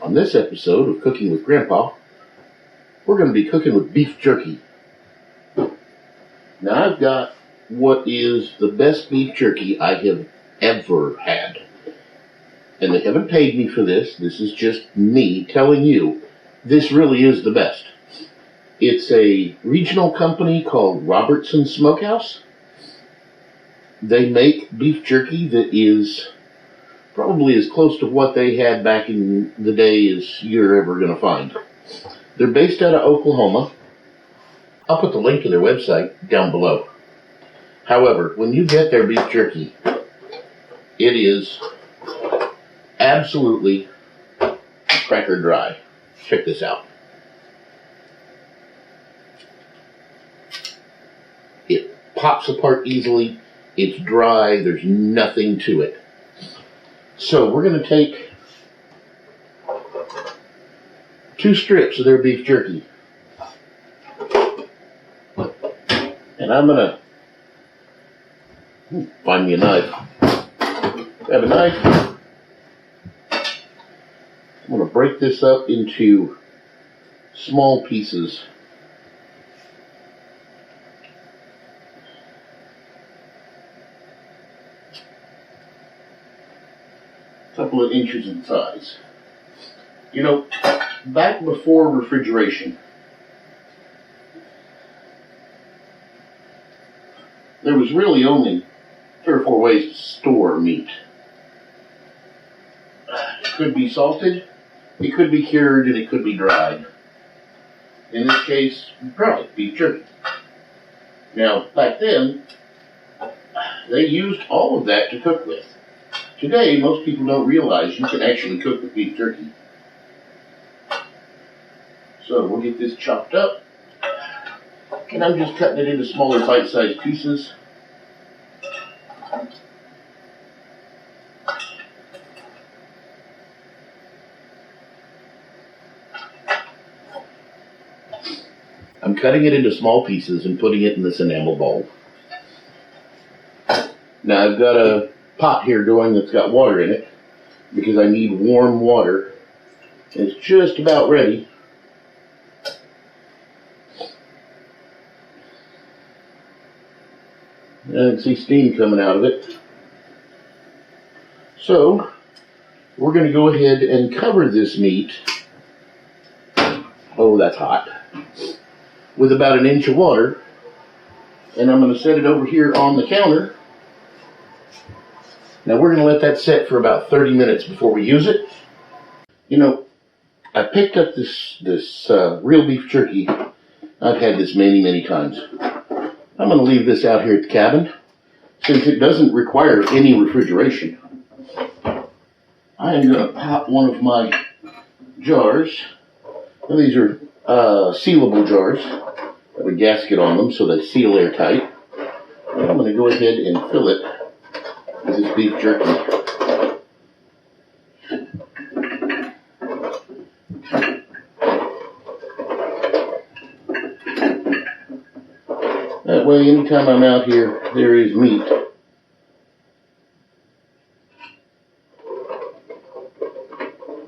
On this episode of Cooking with Grandpa, we're going to be cooking with beef jerky. Now I've got what is the best beef jerky I have ever had. And they haven't paid me for this. This is just me telling you this really is the best. It's a regional company called Robertson Smokehouse. They make beef jerky that is probably as close to what they had back in the day as you're ever going to find. They're based out of Oklahoma. I'll put the link to their website down below. However, when you get their beef jerky, it is absolutely cracker dry. Check this out. It pops apart easily. It's dry. There's nothing to it. So we're going to take 2 strips of their beef jerky. And I'm going to find me a knife. Grab a knife. I'm going to break this up into small pieces. Couple of inches in size. You know, back before refrigeration, there was really only 3 or 4 ways to store meat. It could be salted, it could be cured, and it could be dried. In this case, dried beef jerky. Now, back then, they used all of that to cook with. Today, most people don't realize you can actually cook with beef jerky. So we'll get this chopped up. And I'm just cutting it into smaller bite-sized pieces. I'm cutting it into small pieces and putting it in this enamel bowl. Now I've got a pot here going that's got water in it because I need warm water. It's just about ready. I can see steam coming out of it. So we're going to go ahead and cover this meat. Oh, that's hot. With about 1 inch of water. And I'm going to set it over here on the counter. Now we're going to let that set for about 30 minutes before we use it. You know, I picked up this real beef jerky. I've had this many times. I'm going to leave this out here at the cabin since it doesn't require any refrigeration. I am going to pop one of my jars. Now, these are sealable jars. I have a gasket on them so they seal airtight. And I'm going to go ahead and fill it with this beef jerky. That way, anytime I'm out here, there is meat.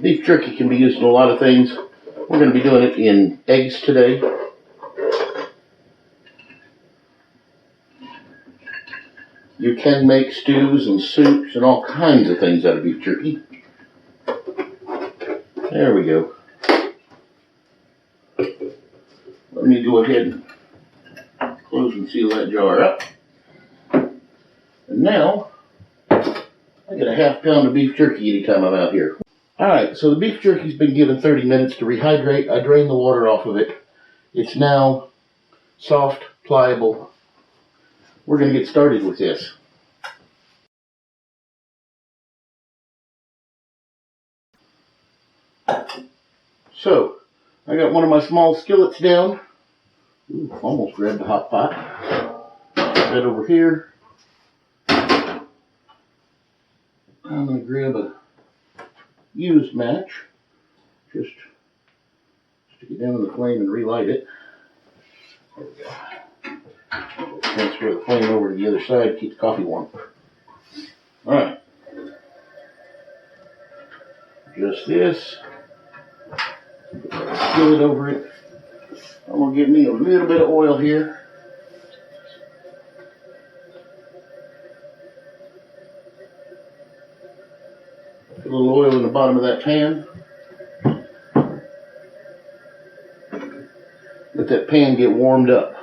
Beef jerky can be used in a lot of things. We're going to be doing it in eggs today. You can make stews and soups and all kinds of things out of beef jerky. There we go. Let me go ahead and close and seal that jar up. And now, I get a ½ pound of beef jerky anytime I'm out here. Alright, so the beef jerky's been given 30 minutes to rehydrate. I drained the water off of it. It's now soft, pliable. We're going to get started with this. So, I got one of my small skillets down. Ooh, almost grabbed the hot pot. Put that over here. I'm going to grab a used match. Just stick it down in the flame and relight it. There we go. Transfer the flame over to the other side to keep the coffee warm. Alright. Just this. Skillet over it. I'm going to give me a little bit of oil here. Put a little oil in the bottom of that pan. Let that pan get warmed up.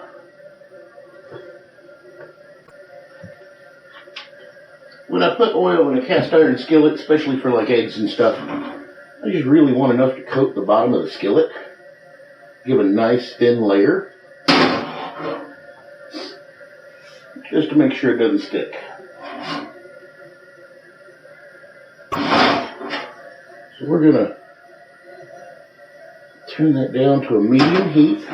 When I put oil in a cast iron skillet, especially for like eggs and stuff, I just really want enough to coat the bottom of the skillet. Give a nice thin layer. Just to make sure it doesn't stick. So we're going to turn that down to a medium heat.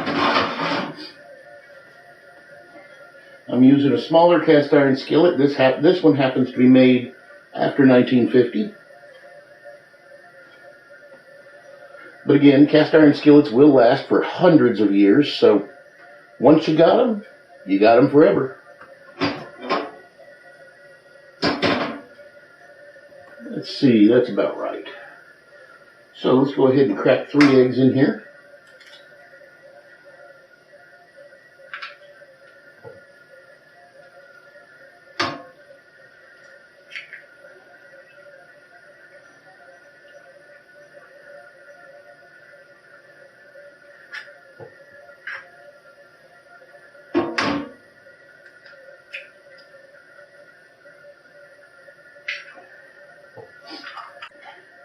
I'm using a smaller cast iron skillet. This one happens to be made after 1950. But again, cast iron skillets will last for hundreds of years, so once you got them forever. Let's see, that's about right. So let's go ahead and crack 3 eggs in here.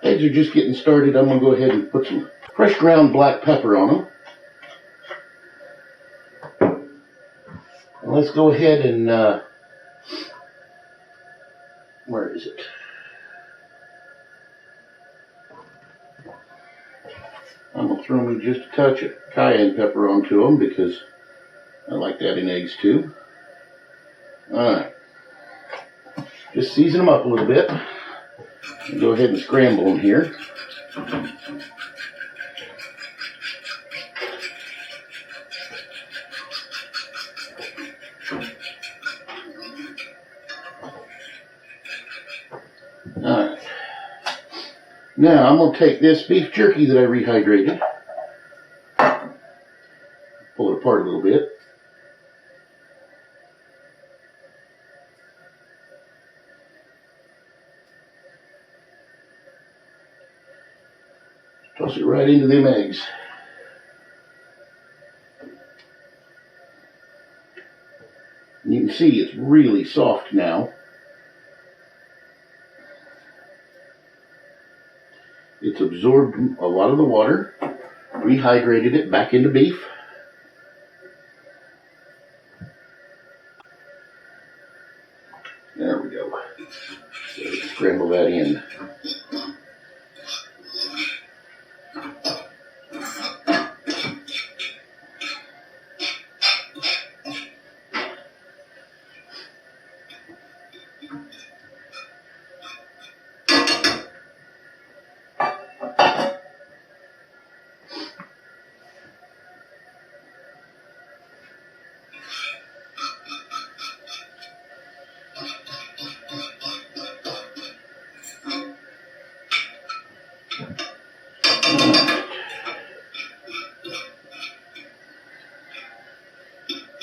Eggs are just getting started. I'm going to go ahead and put some fresh ground black pepper on them. And let's go ahead and, where is it? I'm going to throw me just a touch of cayenne pepper onto them because I like that in eggs too. Alright. Just season them up a little bit. Go ahead and scramble them here. Alright. Now I'm going to take this beef jerky that I rehydrated, pull it apart a little bit. Toss it right into them eggs. And you can see it's really soft now. It's absorbed a lot of the water, rehydrated it back into beef. There we go. So let's scramble that in.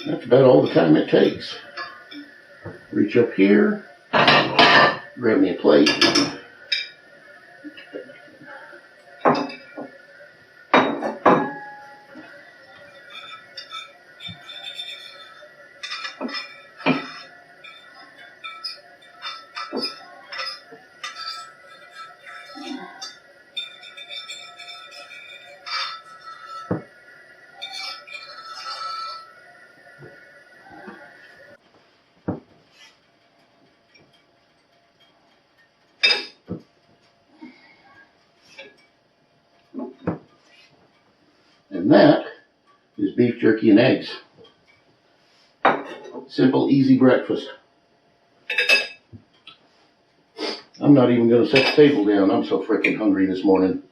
That's about all the time it takes. Reach up here, grab me a plate. And that is beef jerky and eggs. Simple, easy breakfast. I'm not even going to set the table down. I'm so freaking hungry this morning.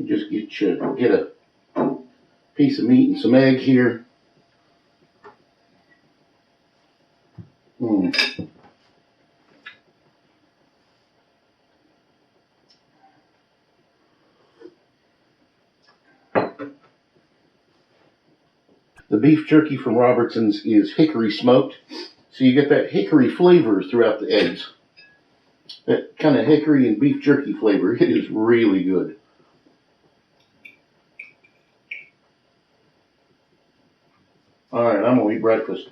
Just get a piece of meat and some egg here. The beef jerky from Robertson's is hickory smoked, so you get that hickory flavor throughout the eggs. That kind of hickory and beef jerky flavor. It is really good. All right, I'm gonna eat breakfast.